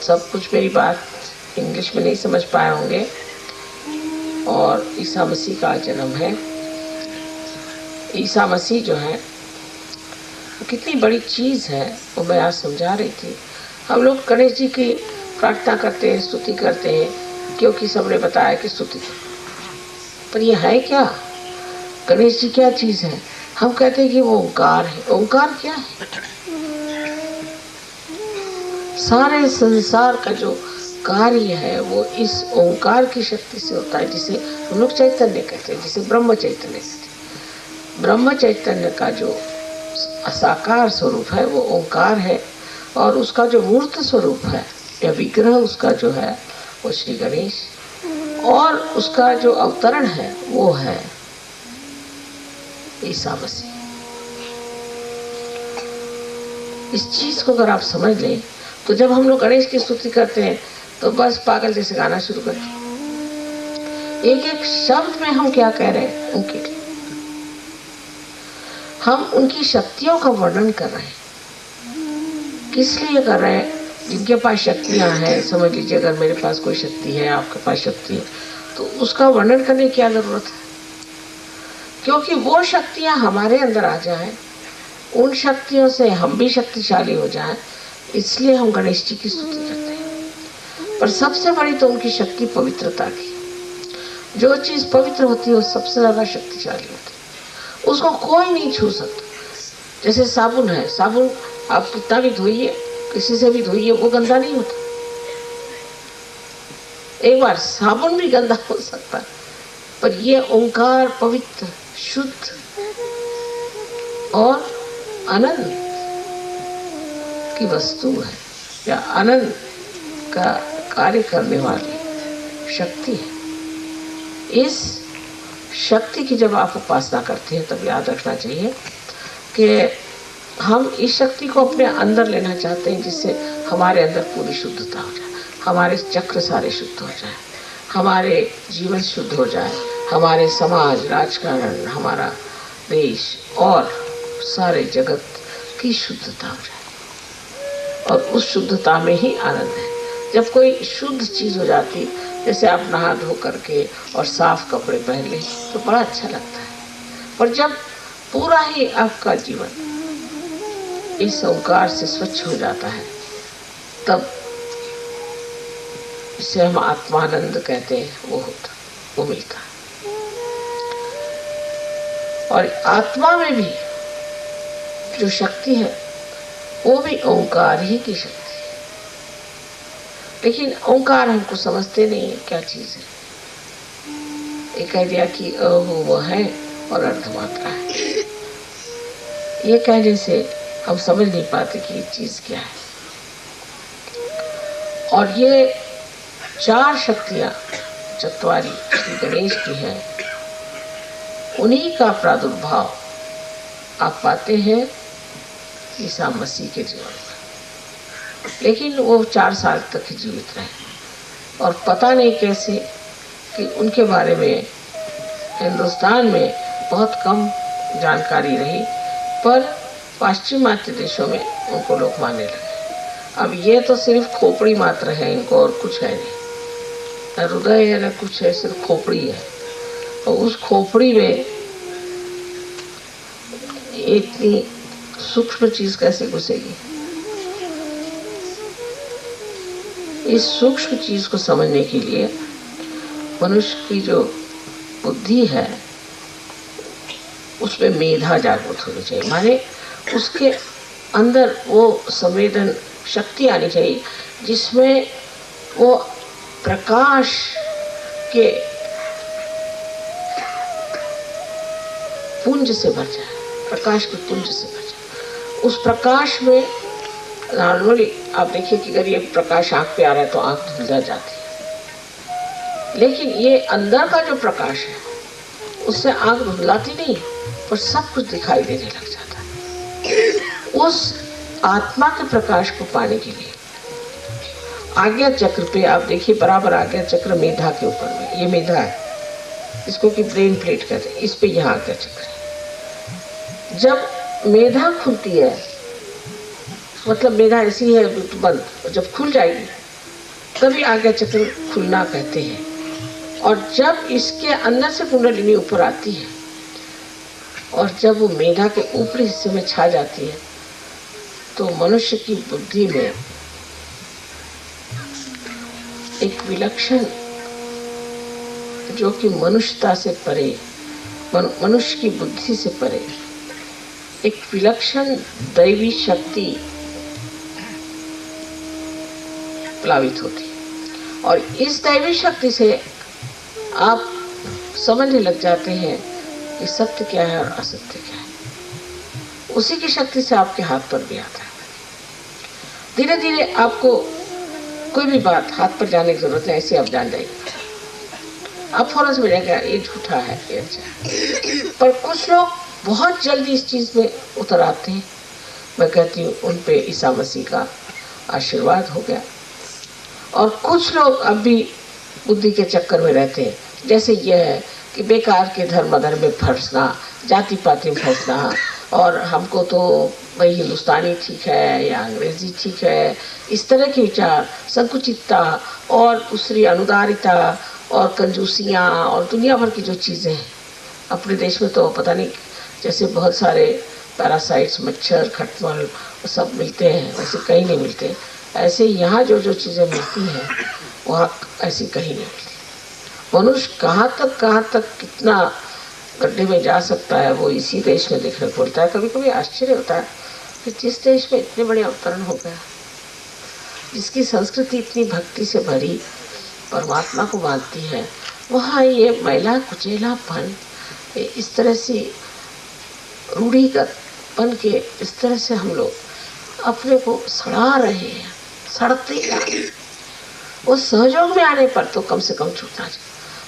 सब कुछ मेरी बात इंग्लिश में नहीं समझ पाए होंगे। और ईसा मसीह का जन्म है। ईसा मसीह जो है वो कितनी बड़ी चीज़ है, वो मैं आज समझा रही थी। हम लोग गणेश जी की प्रार्थना करते हैं, स्तुति करते हैं, क्योंकि सबने बताया कि स्तुति करो। पर ये है क्या? गणेश जी क्या चीज़ है? हम कहते हैं कि वो ओंकार है। ओंकार क्या है? सारे संसार का जो कार्य है वो इस ओंकार की शक्ति से होता है, जिसे हम लोग चैतन्य कहते हैं, जिसे ब्रह्म चैतन्य कहते हैं। ब्रह्म चैतन्य का जो साकार स्वरूप है वो ओंकार है, और उसका जो मूर्त स्वरूप है या विग्रह उसका जो है वो श्री गणेश, और उसका जो अवतरण है वो है ईसा मसीह। इस चीज को अगर आप समझ लें तो जब हम लोग गणेश की स्तुति करते हैं तो बस पागल जैसे गाना शुरू करते हैं। एक एक शब्द में हम क्या कह रहे हैं उनके लिए, हम उनकी शक्तियों का वर्णन कर रहे हैं। किस लिए कर रहे हैं? जिनके पास शक्तियां हैं, समझ लीजिए अगर मेरे पास कोई शक्ति है, आपके पास शक्ति है, तो उसका वर्णन करने की क्या जरूरत है? क्योंकि वो शक्तियां हमारे अंदर आ जाएं, उन शक्तियों से हम भी शक्तिशाली हो जाएं, इसलिए हम गणेश जी की स्तुति करते हैं। पर सबसे बड़ी तो उनकी शक्ति पवित्रता की। जो चीज पवित्र होती है वो सबसे ज्यादा शक्तिशाली होती है, उसको कोई नहीं छू सकता। जैसे साबुन है, साबुन आप कितना भी धोइए, किसी से भी धोइए, वो गंदा नहीं होता। एक बार साबुन भी गंदा हो सकता है, पर ये ओंकार पवित्र, शुद्ध और अनंत की वस्तु है, या अनंत का कार्य करने वाली शक्ति है। इस शक्ति की जब आप उपासना करते हैं तब याद रखना चाहिए कि हम इस शक्ति को अपने अंदर लेना चाहते हैं, जिससे हमारे अंदर पूरी शुद्धता हो जाए, हमारे चक्र सारे शुद्ध हो जाए, हमारे जीवन शुद्ध हो जाए, हमारे समाज, राजकारण, हमारा देश और सारे जगत की शुद्धता हो जाए। और उस शुद्धता में ही आनंद है। जब कोई शुद्ध चीज़ हो जाती, जैसे आप नहा धो करके और साफ कपड़े पहन लें तो बड़ा अच्छा लगता है। पर जब पूरा ही आपका जीवन इस ओंकार से स्वच्छ हो जाता है, तब इसे हम आत्मानंद कहते हैं, वो होता, वो मिलता है। और आत्मा में भी जो शक्ति है वो भी ओंकार ही की शक्ति है। लेकिन ओंकार हमको समझते नहीं है क्या चीज है। ये कह दिया कि वो है और अर्धमात्रा है, ये कहने से हम समझ नहीं पाते कि ये चीज क्या है। और ये चार शक्तियां चतवारी श्री गणेश की है, उन्हीं का प्रादुर्भाव आप पाते हैं ईसा मसीह के जीवन में। लेकिन वो 4 साल तक जीवित रहे, और पता नहीं कैसे कि उनके बारे में हिंदुस्तान में बहुत कम जानकारी रही, पर पाश्चिमात्य देशों में उनको लोग मानने लगे। अब ये तो सिर्फ खोपड़ी मात्र है, इनको और कुछ है नहीं, न हृदय है न कुछ है, सिर्फ खोपड़ी है। और उस खोपड़ी में इतनी सूक्ष्म चीज कैसे घुसेगी? इस सूक्ष्म चीज को समझने के लिए मनुष्य की जो बुद्धि है उसमें मेधा जागृत होनी चाहिए, माने उसके अंदर वो संवेदन शक्ति आनी चाहिए, जिसमें वो प्रकाश के पुंज से भर जाए, प्रकाश के पुंज से भर जाए। उस प्रकाश में नॉर्मली आप देखिए कि अगर ये प्रकाश आंख पे आ रहा है तो आंख धुंधला जाती है, लेकिन ये अंदर का जो प्रकाश है उससे आंख धुंधलाती नहीं, पर सब कुछ दिखाई देने लग जाता है। उस आत्मा के प्रकाश को पाने के लिए आज्ञा चक्र पे आप देखिए, बराबर आज्ञा चक्र मेधा के ऊपर में, ये मेधा है, इसको कि ब्रेन प्लेट कहते हैं, इस पे यहाँ आज्ञा चक्र है। जब मेधा खुलती है, मतलब मेधा ऐसी है बंद, जब खुल जाएगी तभी आज्ञा चक्र खुलना कहते हैं। और जब इसके अंदर से कुंडलिनी ऊपर आती है और जब वो मेधा के ऊपरी हिस्से में छा जाती है तो मनुष्य की बुद्धि में एक विलक्षण, जो कि मनुष्यता से परे, मनुष्य की बुद्धि से परे एक विलक्षण दैवी शक्ति प्लावित होती है। और इस दैवी शक्ति से आप समझने लग जाते हैं कि सत्य क्या है और असत्य क्या है। उसी की शक्ति से आपके हाथ पर भी आता है। धीरे धीरे आपको कोई भी बात हाथ पर जाने की जरूरत नहीं, ऐसे आप जान जाएंगे। आप फौरन से मिलेगा ये झूठा है, ये अच्छा है। पर कुछ लोग बहुत जल्दी इस चीज में उतर आते हैं। मैं कहती हूँ उन पे ईसा मसीह का आशीर्वाद हो गया। और कुछ लोग अब भी बुद्धि के चक्कर में रहते हैं, जैसे यह है कि बेकार के धर्म अधर्म में फंसना, जाति पाति में फंसना, और हमको तो भाई हिंदुस्तानी ठीक है या अंग्रेजी ठीक है, इस तरह के विचार, संकुचितता और दूसरी अनुदारिता और कंजूसियाँ और दुनिया भर की जो चीज़ें हैं। अपने देश में तो पता नहीं, जैसे बहुत सारे पैरासाइट्स, मच्छर, खटमल सब मिलते हैं, वैसे कहीं नहीं मिलते। ऐसे यहाँ जो जो चीज़ें मिलती हैं वहाँ ऐसी कहीं नहीं मिलती। मनुष्य कहाँ तक कितना गड्ढे में जा सकता है वो इसी देश में देखने को मिलता है। कभी कभी आश्चर्य होता है कि जिस देश में इतने बड़े अवतरण हो गया, जिसकी संस्कृति इतनी भक्ति से भरी परमात्मा को मानती है, वहाँ ये मैला कुचेलापन, इस तरह से रूढ़िगतपन के इस तरह से हम लोग अपने को सड़ा रहे हैं, सड़ते जा रहे हैं। वो सहयोग में आने पर तो कम से कम छूटना चाहिए।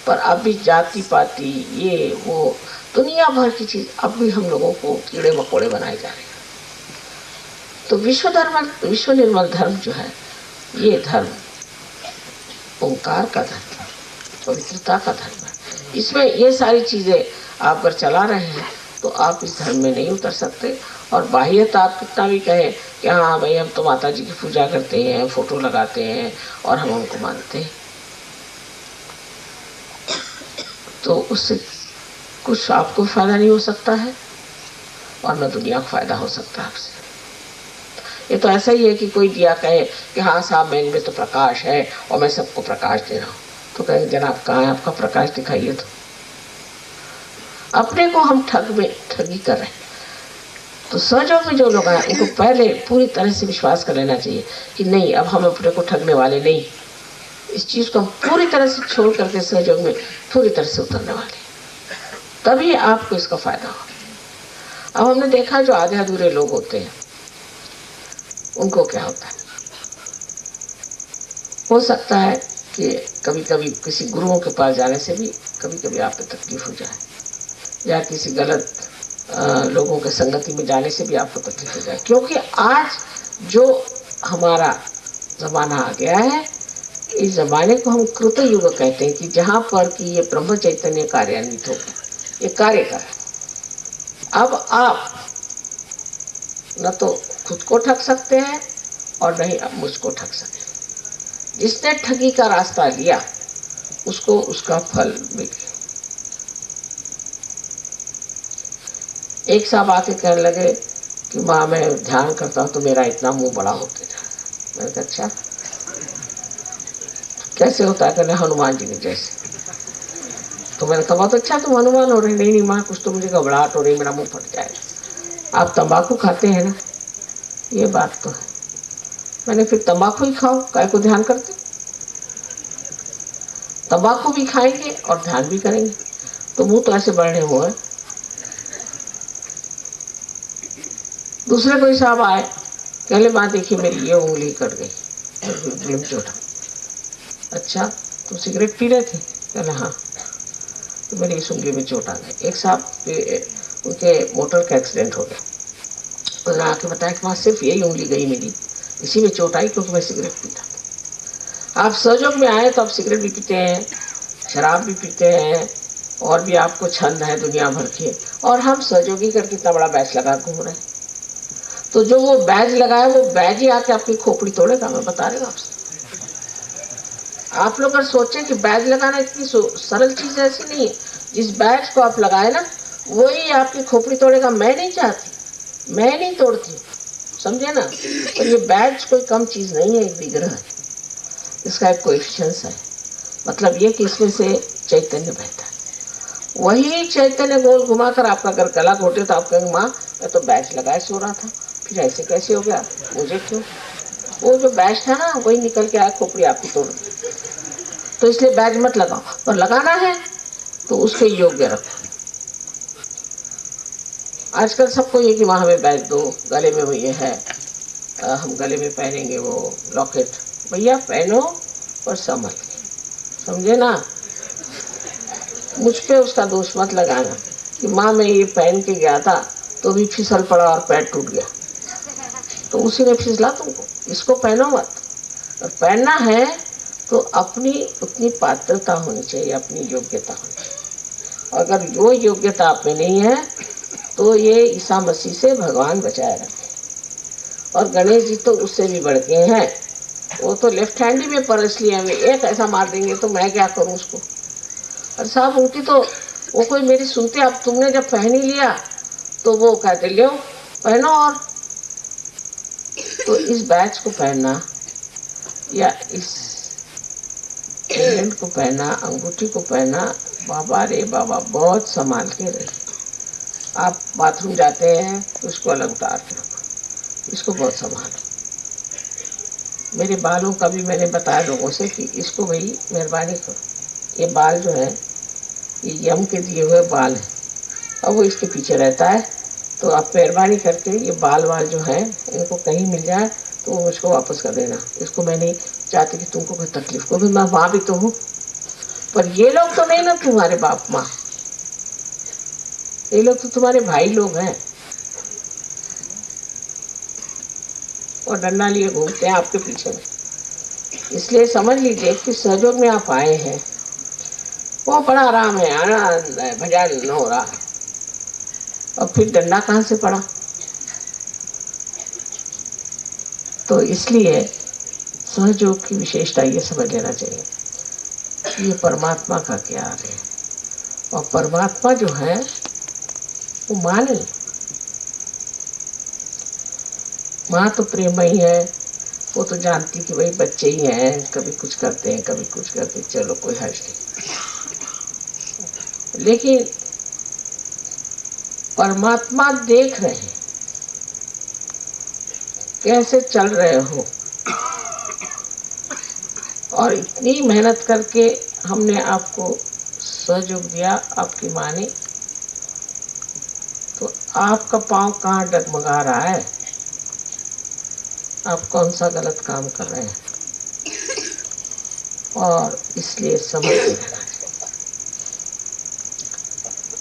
पर अब भी जाति पाति, ये वो दुनिया भर की चीज अब भी हम लोगों को कीड़े मकोड़े बनाए जा रहे हैं। तो विश्व निर्मल धर्म जो है, ये धर्म ओंकार का धर्म, पवित्रता का धर्म है। इसमें ये सारी चीजें आप अगर चला रहे हैं तो आप इस धर्म में नहीं उतर सकते। और बाह्यता आप कितना भी कहें कि हाँ भाई हम तो माता जी की पूजा करते हैं, फोटो लगाते हैं और हम उनको मानते हैं, तो उससे कुछ आपको फायदा नहीं हो सकता है और न दुनिया को फायदा हो सकता है आपसे। ये तो ऐसा ही है कि कोई दिया कहे कि हाँ साहब मैं इनमें तो प्रकाश है और मैं सबको प्रकाश दे रहा हूँ, तो कहेंगे जनाब कहाँ है आपका प्रकाश, दिखाइए। तो अपने को हम ठगी कर रहे हैं। तो सहयोग में जो लोग आए उनको पहले पूरी तरह से विश्वास कर लेना चाहिए कि नहीं, अब हम अपने को ठगने वाले नहीं, इस चीज को हम पूरी तरह से छोड़ करके सहयोग में पूरी तरह से उतरने वाले, तभी आपको इसका फायदा हो। अब हमने देखा जो आधे अधूरे लोग होते हैं उनको क्या होता है, हो सकता है कि कभी कभी किसी गुरुओं के पास जाने से भी कभी कभी आप पे तकलीफ हो जाए, या किसी गलत लोगों के संगति में जाने से भी आपको तकलीफ हो जाए। क्योंकि आज जो हमारा जमाना आ गया है, इस जमाने को हम कृत युग कहते हैं, कि जहाँ पर कि ये ब्रह्म चैतन्य कार्यान्वित हो गया, ये कार्य कर। अब आप न तो खुद को ठग सकते हैं और नहीं अब मुझको ठग सकते। जिसने ठगी का रास्ता लिया उसको उसका फल मिल गया। एक साहब आके कहने लगे कि माँ मैं ध्यान करता हूँ तो मेरा इतना मुंह बड़ा होते जा रहा है। मैंने कहा अच्छा कैसे होता है? कहने हनुमान जी के जैसे। तो मैंने कहा बहुत अच्छा तुम हनुमान हो रहे। नहीं माँ कुछ तो मुझे घबराहट हो रही, मेरा मुंह फट जाएगा। आप तंबाकू खाते हैं ना? ये बात तो है। मैंने फिर तंबाकू ही खाओ, काय को ध्यान करते? तंबाकू भी खाएंगे और ध्यान भी करेंगे तो मुंह तो ऐसे बढ़ने हुए। दूसरे कोई साहब आए, कहले माँ देखिए मेरी ये उंगली कट गई, चोटा। अच्छा तुम सिगरेट पी रहे थे? कहले हाँ, तो मेरी इस उंगली में चोट आ गई। एक साहब उनके मोटर का एक्सीडेंट हो गया, उन्होंने आके बताया कि वहाँ सिर्फ यही उंगली गई मेरी, इसी में चोट आई क्योंकि मैं सिगरेट पीता था। आप सहयोग में आए तो आप सिगरेट भी पीते हैं, शराब भी पीते हैं और भी आपको छंद है दुनिया भर के, और हम सहयोगी करके इतना बड़ा बैच लगा घूम रहे हैं। तो जो वो बैज लगाया वो बैज ही आके आपकी खोपड़ी तोड़ेगा, मैं बता रही हूँ आपसे। आप लोग अगर सोचें कि बैज लगाना इतनी सरल चीज ऐसी नहीं है। जिस बैज को आप लगाए ना वही आपकी खोपड़ी तोड़ेगा। मैं नहीं चाहती, मैं नहीं तोड़ती, समझे ना। और ये बैज कोई कम चीज नहीं है, एक विग्रह है, इसका एक कोएफिशिएंस है। मतलब ये कि इसमें से चैतन्य बहता है। वही चैतन्य गोल घुमाकर आपका अगर गला घोटे तो आप कहेंगे माँ मैं तो बैज लगाए सो रहा था, फिर ऐसे कैसे हो गया, मुझे क्यों। वो जो बैज था ना वही निकल के आया, खोपड़ी आपकी तोड़ दी। तो इसलिए बैज मत लगाओ, और लगाना है तो उसके योग्य रखो। आजकल सबको ये कि वहां हमें बैज दो, गले में वो ये है, हम गले में पहनेंगे वो लॉकेट। भैया पहनो और संभल के, समझे ना। मुझ पे उसका दोष मत लगाना कि माँ मैं ये पहन के गया था तो भी फिसल पड़ा और पैर टूट गया, तो उसी ने फिसला तुमको। इसको पहनो मत। और पहनना है तो अपनी उतनी पात्रता होनी चाहिए, अपनी योग्यता होनी चाहिए। अगर वो योग्यता आप में नहीं है तो ये ईसा मसीह से भगवान बचाए रखे। और गणेश जी तो उससे भी बढ़ के हैं, वो तो लेफ्ट हैंड ही में पर, इसलिए हमें एक ऐसा मार देंगे तो मैं क्या करूं उसको। और साहब उनकी तो वो कोई मेरी सुनते, अब तुमने जब पहन ही लिया तो वो कहते लो पहनो। और तो इस बैच को पहनना या इस पेंडेंट को पहनना, अंगूठी को पहनना, बाबा रे बाबा बहुत संभाल के रहे। आप बाथरूम जाते हैं तो उसको अलग उतार के रखो, इसको बहुत संभालो। मेरे बालों का भी मैंने बताया लोगों से कि इसको भाई मेहरबानी करो, ये बाल जो है ये यम के दिए हुए बाल हैं, अब वो इसके पीछे रहता है। तो आप मेहरबानी करके ये बाल जो हैं इनको कहीं मिल जाए तो वो मुझको वापस कर देना। इसको मैं नहीं चाहती कि तुमको कोई तकलीफ हो, भी मैं माँ भी तो हूँ, पर ये लोग तो नहीं ना तुम्हारे बाप माँ, ये लोग तो तुम्हारे भाई लोग हैं और डंडा लिए घूमते हैं आपके पीछे में। इसलिए समझ लीजिए कि सहयोग में आप आए हैं वो बड़ा आराम है, आनंद है, भजन हो रहा है। और फिर डंडा कहाँ से पड़ा। तो इसलिए सहयोग की विशेषता ये समझ लेना चाहिए, ये परमात्मा का प्यार है। और परमात्मा जो है वो माँ नहीं, माँ तो प्रेमयी है, वो तो जानती कि भाई बच्चे ही हैं, कभी कुछ करते हैं कभी कुछ करते, चलो कोई हर्ष नहीं। लेकिन परमात्मा देख रहे हैं कैसे चल रहे हो, और इतनी मेहनत करके हमने आपको सहयोग दिया आपकी माँ ने, तो आपका पांव कहाँ डगमगा रहा है, आप कौन सा गलत काम कर रहे हैं। और इसलिए समझ के रहना चाहिए।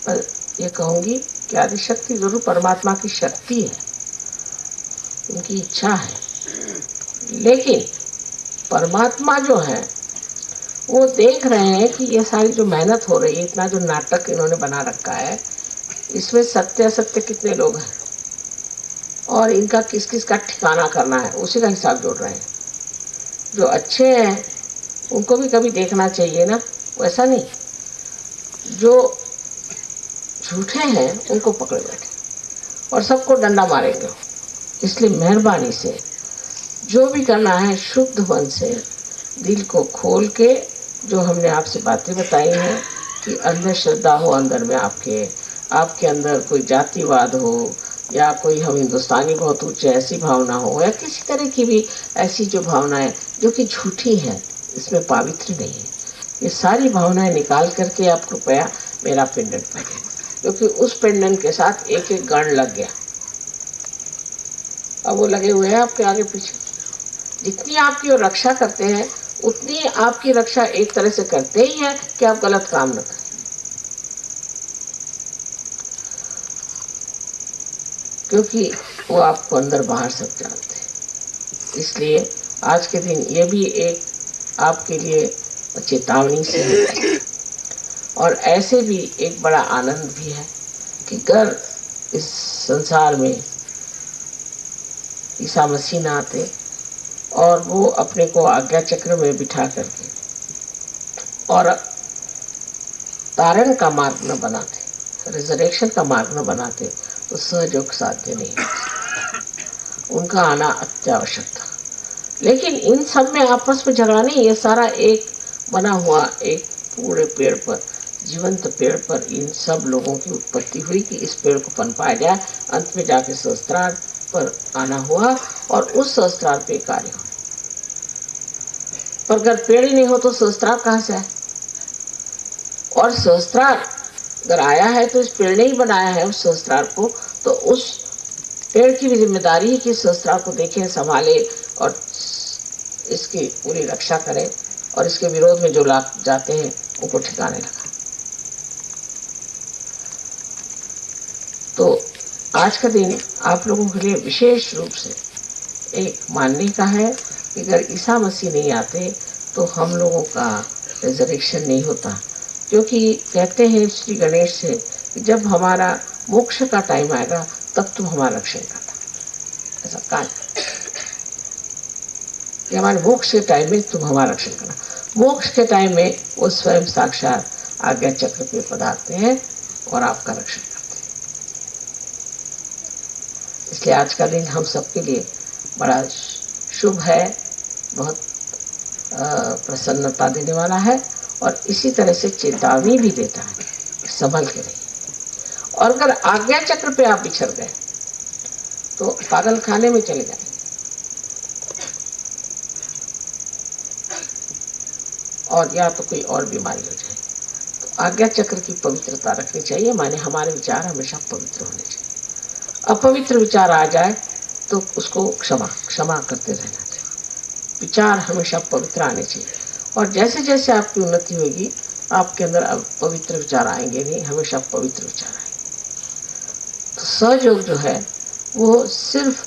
पर ये कहूंगी कि आदिशक्ति जरूर परमात्मा की शक्ति है, उनकी इच्छा है, लेकिन परमात्मा जो है वो देख रहे हैं कि ये सारी जो मेहनत हो रही है, इतना जो नाटक इन्होंने बना रखा है, इसमें सत्य असत्य कितने लोग हैं और इनका किस किस का ठिकाना करना है, उसी का हिसाब जोड़ रहे हैं। जो अच्छे हैं उनको भी कभी देखना चाहिए ना, वैसा नहीं। जो झूठे हैं उनको पकड़ बैठे और सबको डंडा मारेंगे। इसलिए मेहरबानी से जो भी करना है शुद्ध मन से, दिल को खोल के, जो हमने आपसे बातें बताई हैं कि अंदर श्रद्धा हो, अंदर में आपके अंदर कोई जातिवाद हो या कोई हम हिंदुस्तानी बहुत ऊंचे ऐसी भावना हो, या किसी तरह की भी ऐसी जो भावनाएं जो कि झूठी हैं, इसमें पावित्र नहीं है, ये सारी भावनाएं निकाल करके आप कृपया मेरा पेंडेंट पहने, क्योंकि उस पेंडेंट के साथ एक एक गण लग गया। अब वो लगे हुए हैं आपके आगे पीछे। जितनी आपकी और रक्षा करते हैं उतनी आपकी रक्षा एक तरह से करते ही है कि आप गलत काम न करें। क्योंकि वो आपको अंदर बाहर सब जानते हैं। इसलिए आज के दिन ये भी एक आपके लिए चेतावनी से है, और ऐसे भी एक बड़ा आनंद भी है कि अगर इस संसार में ईसा मसीह न आते और वो अपने को आज्ञा चक्र में बिठा करके और तारण का मार्ग न बनाते, रिजरेक्शन का मार्ग न बनाते तो सहयोग साध्य नहीं होता। उनका आना अत्यावश्यक था। लेकिन इन सब में आपस में झगड़ा नहीं, ये सारा एक बना हुआ एक पूरे पेड़ पर, जीवंत पेड़ पर इन सब लोगों की उत्पत्ति हुई कि इस पेड़ को पनपाया जाए। अंत में जाके सहस्त्रार पर आना हुआ और उस सहस्त्रार पे कार्य हो। पर अगर पेड़ ही नहीं हो तो सहस्त्रार कहाँ से आए? और सहस्त्रार अगर आया है तो इस पेड़ ने ही बनाया है उस सहस्त्रार को, तो उस पेड़ की भी जिम्मेदारी है कि सहस्त्रार को देखें, संभाले और इसकी पूरी रक्षा करें, और इसके विरोध में जो लोग जाते हैं उनको ठिकाने लगा। तो आज का दिन आप लोगों के लिए विशेष रूप से एक मानने का है कि अगर ईसा मसीह नहीं आते तो हम लोगों का रिजरेक्शन नहीं होता। क्योंकि कहते हैं श्री गणेश से कि जब हमारा मोक्ष का टाइम आएगा तब तुम हमारा रक्षण करना। ऐसा कहा कि हमारे मोक्ष के टाइम में तुम हमारा रक्षण करना। मोक्ष के टाइम में वो स्वयं साक्षात आज्ञा चक्र पे पधारते हैं और आपका रक्षण करते हैं। इसलिए आज का दिन हम सबके लिए बड़ा शुभ है, बहुत प्रसन्नता देने वाला है, और इसी तरह से चेतावनी भी देता है कि संभल के रहिए। और अगर आज्ञा चक्र पे आप बिछड़ गए तो पागल खाने में चले जाएंगे, और या तो कोई और बीमारी हो जाए। तो आज्ञा चक्र की पवित्रता रखनी चाहिए, माने हमारे विचार हमेशा पवित्र होने चाहिए। अपवित्र विचार आ जाए तो उसको क्षमा करते रहना चाहिए। विचार हमेशा पवित्र आने चाहिए, और जैसे जैसे आपकी उन्नति होगी आपके अंदर अब पवित्र विचार आएंगे नहीं, हमेशा पवित्र विचार आएंगे। तो सहयोग जो है वो सिर्फ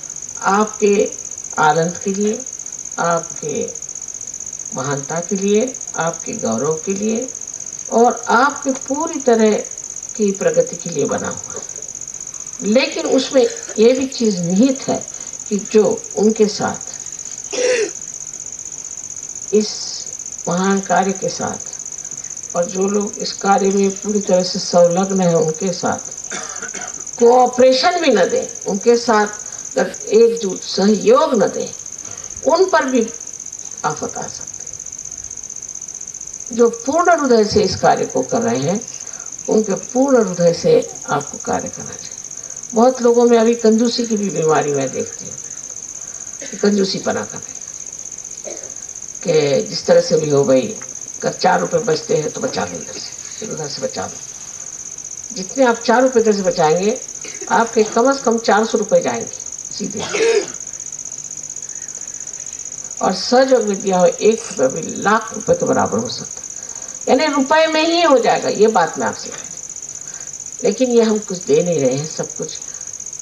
आपके आनंद के लिए, आपके महानता के लिए, आपके गौरव के लिए और आपके पूरी तरह की प्रगति के लिए बना हुआ है। लेकिन उसमें ये भी चीज निहित है कि जो उनके साथ इस महान कार्य के साथ, और जो लोग इस कार्य में पूरी तरह से संलग्न है उनके साथ कोऑपरेशन भी न दें, उनके साथ एकजुट सहयोग न दें, उन पर भी आफत आ सकती है। जो पूर्ण हृदय से इस कार्य को कर रहे हैं उनके पूर्ण हृदय से आपको कार्य करना चाहिए। बहुत लोगों में अभी कंजूसी की भी बीमारी मैं देखती हूँ, कंजूसी पना करने कि जिस तरह से भी हो भाई, अगर 4 रुपए बचते हैं तो बचा लो, इधर से उधर से बचा लो। जितने आप 4 रुपए इधर से बचाएंगे आपके कम से कम 400 रुपए जाएंगे सीधे। और सहयोग में दिया हुआ 1 रुपये भी लाख रुपए के बराबर हो सकता है, यानी रुपए में ही हो जाएगा। ये बात मैं आपसे कहती। लेकिन ये हम कुछ दे नहीं रहे हैं, सब कुछ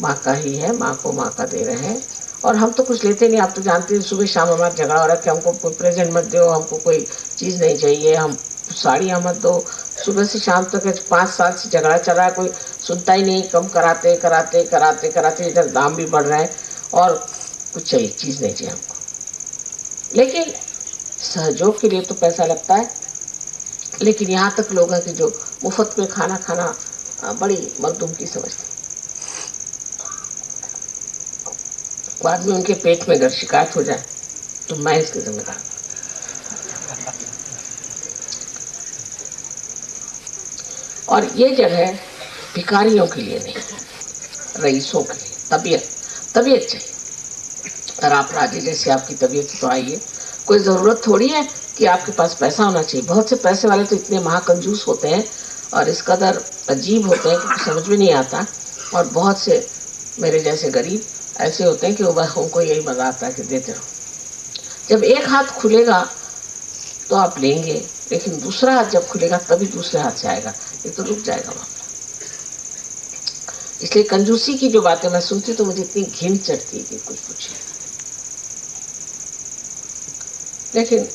माँ का ही है, माँ को माँ का दे रहे हैं, और हम तो कुछ लेते नहीं। आप तो जानते हैं सुबह शाम हमारा झगड़ा हो रहा है कि हमको कोई प्रेजेंट मत दो, हमको कोई चीज़ नहीं चाहिए, हम साड़ियाँ मत दो। सुबह से शाम तक 5 साल से झगड़ा चल रहा है, कोई सुनता ही नहीं। कम कराते कराते कराते कराते इधर दाम भी बढ़ रहे हैं और कुछ चाहिए चीज़ नहीं चाहिए हमको। लेकिन सहयोग के लिए तो पैसा लगता है। लेकिन यहाँ तक लोग हैं कि जो मुफ्त में खाना खाना बड़ी मखदूम की समझते। बाद में उनके पेट में अगर शिकायत हो जाए तो मैं इसके जिम्मेदार। और ये जगह भिखारियों के लिए नहीं, रईसों के लिए। तबीयत चाहिए। अगर आप राजी जैसे आपकी तबीयत तो आइए, कोई ज़रूरत थोड़ी है कि आपके पास पैसा होना चाहिए। बहुत से पैसे वाले तो इतने महाकंजूस होते हैं और इस कदर अजीब होते हैं कि समझ में नहीं आता। और बहुत से मेरे जैसे गरीब ऐसे होते हैं कि उनको यही मजा आता है कि देते रहो। जब एक हाथ खुलेगा तो आप लेंगे, लेकिन दूसरा हाथ जब खुलेगा तभी दूसरे हाथ से आएगा, ये तो रुक जाएगा मामला। इसलिए कंजूसी की जो बातें मैं सुनती तो मुझे इतनी घिन चढ़ती है कि कुछ पूछे। लेकिन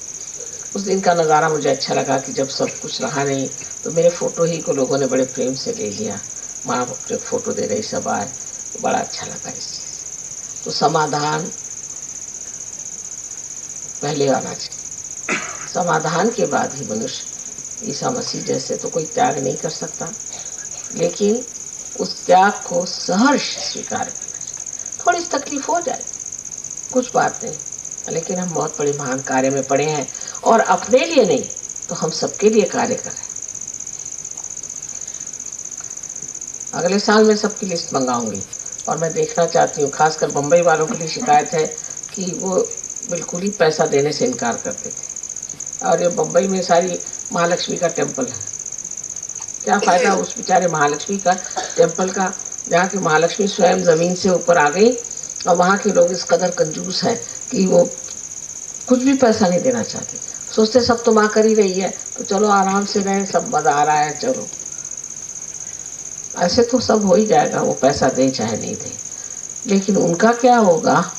उस दिन का नज़ारा मुझे अच्छा लगा कि जब सब कुछ रहा नहीं तो मेरे फोटो ही को लोगों ने बड़े प्रेम से ले लिया। माँ अपने फोटो दे रही, सब आए, तो बड़ा अच्छा लगा इस चीज़। तो समाधान पहले आना चाहिए, समाधान के बाद ही मनुष्य ईसा मसीह जैसे तो कोई त्याग नहीं कर सकता, लेकिन उस त्याग को सहर्ष स्वीकार करना चाहिए। थोड़ी सी तकलीफ हो जाए, कुछ बात नहीं, लेकिन हम बहुत बड़े महान कार्य में पड़े हैं, और अपने लिए नहीं तो हम सबके लिए कार्य कर रहे हैं। अगले साल मैं सबकी लिस्ट मंगाऊंगी, और मैं देखना चाहती हूँ, खासकर बम्बई वालों के लिए शिकायत है कि वो बिल्कुल ही पैसा देने से इनकार करते थे। और ये बम्बई में सारी महालक्ष्मी का टेम्पल है, क्या फायदा उस बेचारे महालक्ष्मी का टेम्पल का, जहाँ की महालक्ष्मी स्वयं जमीन से ऊपर आ गई, और वहाँ के लोग इस कदर कंजूस हैं कि वो कुछ भी पैसा नहीं देना चाहते। सोचते सब तो माँ कर ही रही है, तो चलो आराम से रहे, सब मजा आ रहा है, चलो। ऐसे तो सब हो ही जाएगा, वो पैसा दे चाहे नहीं दे, लेकिन उनका क्या होगा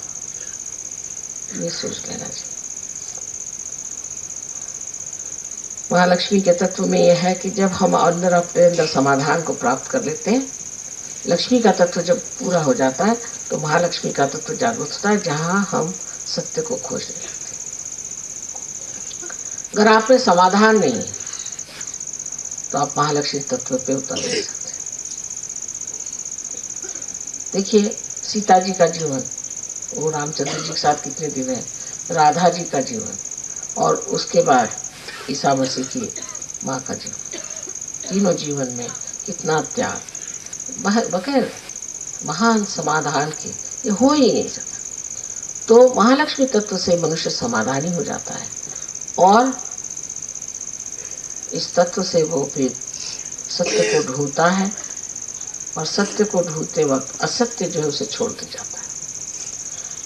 ये सोच लेना चाहिए। महालक्ष्मी के तत्व में यह है कि जब हम अंदर अपने अंदर समाधान को प्राप्त कर लेते हैं, लक्ष्मी का तत्व जब पूरा हो जाता है, तो महालक्ष्मी का तत्व जागृत होता है, जहां हम सत्य को खोजने लगते हैं। अगर आप में समाधान नहीं है तो आप महालक्ष्मी तत्व पे उतर नहीं सकते। देखिए सीता जी का जीवन, वो रामचंद्र जी के साथ कितने दिन है, राधा जी का जीवन, और उसके बाद ईसा मसीह की माँ का जीवन, तीनों जीवन में कितना त्याग, बगैर महान समाधान के ये हो ही नहीं सकता। तो महालक्ष्मी तत्व से मनुष्य समाधानी हो जाता है, और इस तत्व से वो फिर सत्य को ढूंढता है, और सत्य को ढूंढते वक्त असत्य जो है उसे छोड़ते जाता है।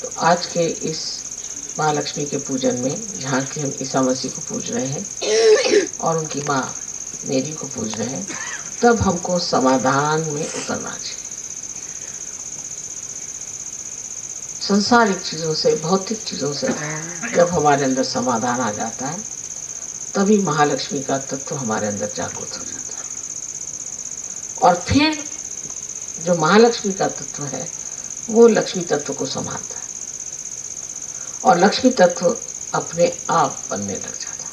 तो आज के इस महालक्ष्मी के पूजन में, जहाँ की हम ईसा मसीह को पूज रहे हैं और उनकी माँ मेरी को पूज रहे हैं, तब हमको समाधान में उतरना चाहिए। संसारिक चीजों से, भौतिक चीजों से जब हमारे अंदर समाधान आ जाता है, तभी महालक्ष्मी का तत्व हमारे अंदर जागृत हो जाता है, और फिर जो महालक्ष्मी का तत्व है वो लक्ष्मी तत्व को संभालता है, और लक्ष्मी तत्व अपने आप बनने लग जाता है,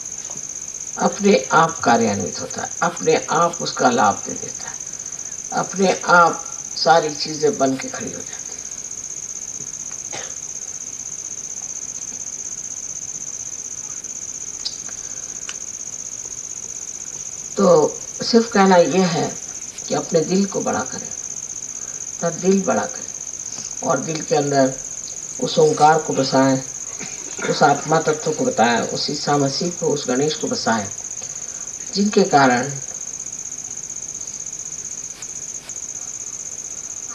अपने आप कार्यान्वित होता है, अपने आप उसका लाभ दे देता है, अपने आप सारी चीजें बन के खड़ी हो जाती है। तो सिर्फ कहना यह है कि अपने दिल को बड़ा करें, तो दिल बड़ा करें, और दिल के अंदर उस ओंकार को बसाएं, उस आत्मा तत्व को बताएं, उस ईसा मसीह को, उस गणेश को बसाएं, जिनके कारण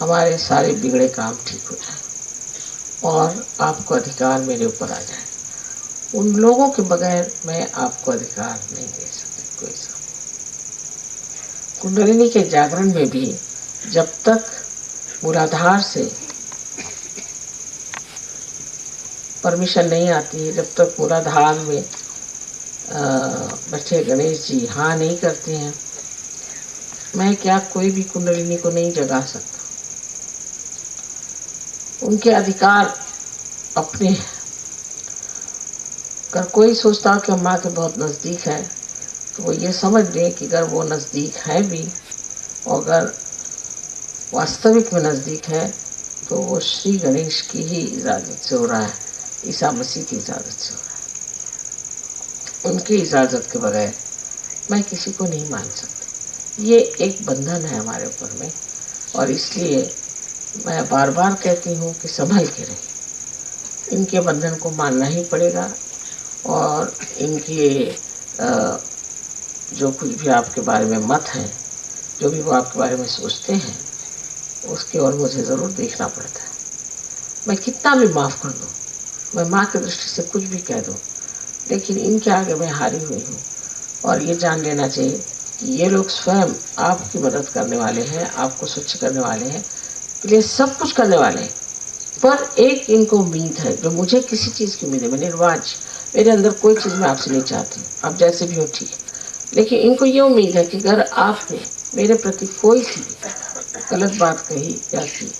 हमारे सारे बिगड़े काम ठीक हो जाए और आपको अधिकार मेरे ऊपर आ जाए। उन लोगों के बगैर मैं आपको अधिकार नहीं दे सकती कोई सा। कुंडलिनी के जागरण में भी जब तक मूलाधार से परमिशन नहीं आती है, जब तक मूलाधार में बैठे गणेश जी हाँ नहीं करते हैं, मैं क्या कोई भी कुंडलिनी को नहीं जगा सकता। उनके अधिकार अपने, अगर कोई सोचता कि माँ के बहुत नज़दीक है, तो वो ये समझ ले कि अगर वो नज़दीक है भी, और अगर वास्तविक में नज़दीक है, तो वो श्री गणेश की ही इजाज़त से हो रहा है, ईसा मसीह की इजाज़त से हो रहा है। उनकी इजाज़त के बगैर मैं किसी को नहीं मान सकती। ये एक बंधन है हमारे ऊपर में, और इसलिए मैं बार बार कहती हूँ कि संभल के रहिए। इनके बंधन को मानना ही पड़ेगा, और इनके जो कुछ भी आपके बारे में मत है, जो भी वो आपके बारे में सोचते हैं, उसकी ओर मुझे ज़रूर देखना पड़ता है। मैं कितना भी माफ़ कर दूँ, मैं माँ की दृष्टि से कुछ भी कह दूँ, लेकिन इनके आगे मैं हारी हुई हूँ। और ये जान लेना चाहिए कि ये लोग स्वयं आपकी मदद करने वाले हैं, आपको स्वच्छ करने वाले हैं, इसलिए सब कुछ करने वाले हैं। पर एक इनको उम्मीद है, जो मुझे किसी चीज़ की उम्मीद है, मैं निर्वाज, मेरे अंदर कोई चीज़ मैं आपसे नहीं चाहती, आप जैसे भी हो ठीक है, लेकिन इनको ये उम्मीद है कि अगर आपने मेरे प्रति कोई सी गलत बात कही या की,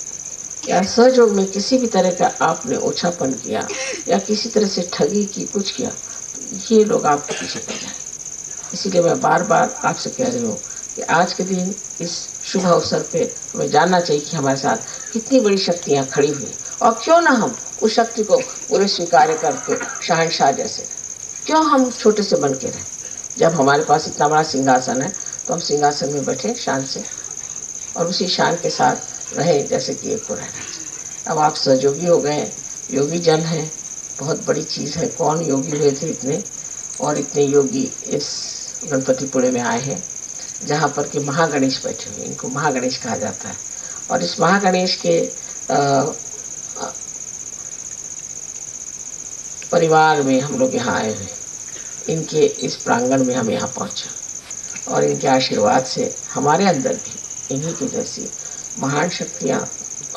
या सहयोग में किसी भी तरह का आपने ओछापन किया, या किसी तरह से ठगी की, कुछ किया, तो ये लोग आपके पीछे पड़ जाए। इसीलिए मैं बार बार आपसे कह रही हूँ कि आज के दिन इस शुभ अवसर पे हमें जानना चाहिए कि हमारे साथ कितनी बड़ी शक्तियाँ खड़ी हुई, और क्यों ना हम उस शक्ति को पूरे स्वीकार करके शहंशाह जैसे, क्यों हम छोटे से बन के रहें। जब हमारे पास इतना बड़ा सिंहासन है तो हम सिंहासन में बैठे शान से, और उसी शान के साथ रहे जैसे कि एक को रहना चाहिए। अब आप सहयोगी हो गए, योगी जन हैं, बहुत बड़ी चीज़ है। कौन योगी हुए थे इतने, और इतने योगी इस गणपतिपुरे में आए हैं जहाँ पर कि महागणेश बैठे हुए, इनको महागणेश कहा जाता है। और इस महागणेश के परिवार में हम लोग यहाँ आए हुए, इनके इस प्रांगण में हम यहाँ पहुँचे, और इनके आशीर्वाद से हमारे अंदर भी इन्हीं की जैसी महान शक्तियाँ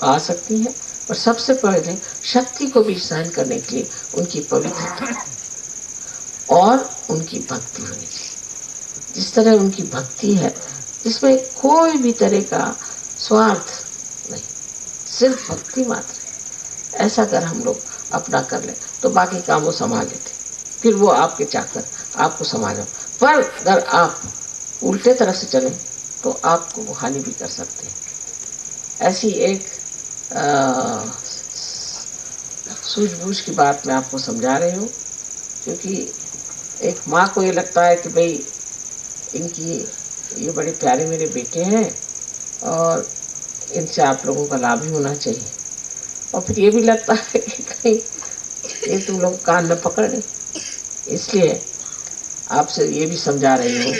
आ सकती हैं। और सबसे पहले शक्ति को भी सहन करने के लिए उनकी पवित्रता और उनकी भक्ति होनी चाहिए। जिस तरह उनकी भक्ति है जिसमें कोई भी तरह का स्वार्थ नहीं, सिर्फ भक्ति मात्र है, ऐसा अगर हम लोग अपना कर ले तो बाकी काम वो संभाल लेते, फिर वो आपके चाकर आपको संभालें। पर अगर आप उल्टे तरफ से चलें तो आपको वो हानि भी कर सकते हैं। ऐसी एक सूझबूझ की बात मैं आपको समझा रही हूँ, क्योंकि एक माँ को ये लगता है कि भाई इनकी ये बड़े प्यारे मेरे बेटे हैं और इनसे आप लोगों का लाभ ही होना चाहिए, और फिर ये भी लगता है कि कहीं ये तुम लोग कान न पकड़ लें। इसलिए आपसे ये भी समझा रही हूँ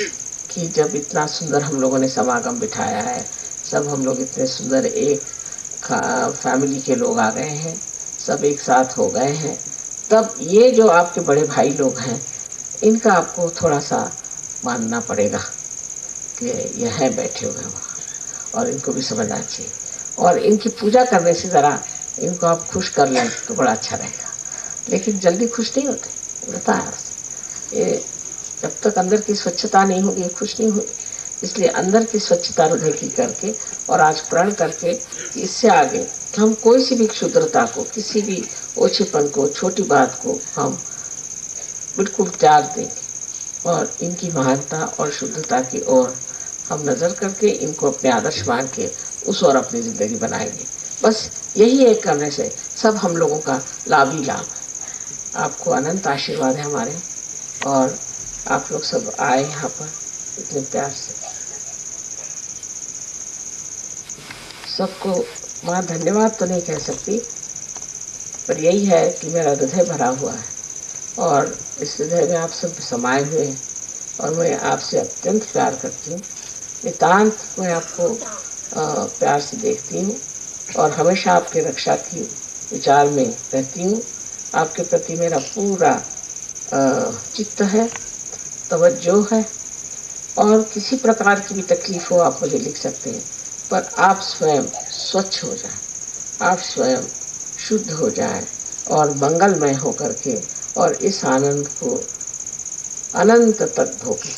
कि जब इतना सुंदर हम लोगों ने समागम बिठाया है, सब हम लोग इतने सुंदर एक फैमिली के लोग आ गए हैं, सब एक साथ हो गए हैं, तब ये जो आपके बड़े भाई लोग हैं इनका आपको थोड़ा सा मानना पड़ेगा कि ये हैं बैठे हुए हैं वहाँ, और इनको भी समझना चाहिए। और इनकी पूजा करने से ज़रा इनको आप खुश कर लें तो बड़ा अच्छा रहेगा। लेकिन जल्दी खुश नहीं होते, बता है ये, जब तक अंदर की स्वच्छता नहीं होगी खुश नहीं होगी। इसलिए अंदर की स्वच्छता हृदय की करके और आज प्रण करके कि इससे आगे हम कोई सी भी क्षुद्रता को, किसी भी ओछेपन को, छोटी बात को हम बिल्कुल त्याग देंगे, और इनकी महानता और शुद्धता की ओर हम नज़र करके इनको अपने आदर्श मान के उस ओर अपनी ज़िंदगी बनाएंगे। बस यही एक करने से सब हम लोगों का लाभ ही लाभ है। आपको अनंत आशीर्वाद है हमारे, और आप लोग सब आए यहाँ पर इतने प्यार से। सबको माँ धन्यवाद तो नहीं कह सकती, पर यही है कि मेरा हृदय भरा हुआ है और इस हृदय में आप सब समाये हुए हैं, और मैं आपसे अत्यंत प्यार करती हूँ। नितांत मैं आपको प्यार से देखती हूँ और हमेशा आपके रक्षा की विचार में रहती हूँ। आपके प्रति मेरा पूरा चित्त है, तवज्जो है, और किसी प्रकार की भी तकलीफ हो आप मुझे लिख सकते हैं, पर आप स्वयं स्वच्छ हो जाएं, आप स्वयं शुद्ध हो जाएं और मंगलमय हो करके और इस आनंद को अनंत तक भोगें।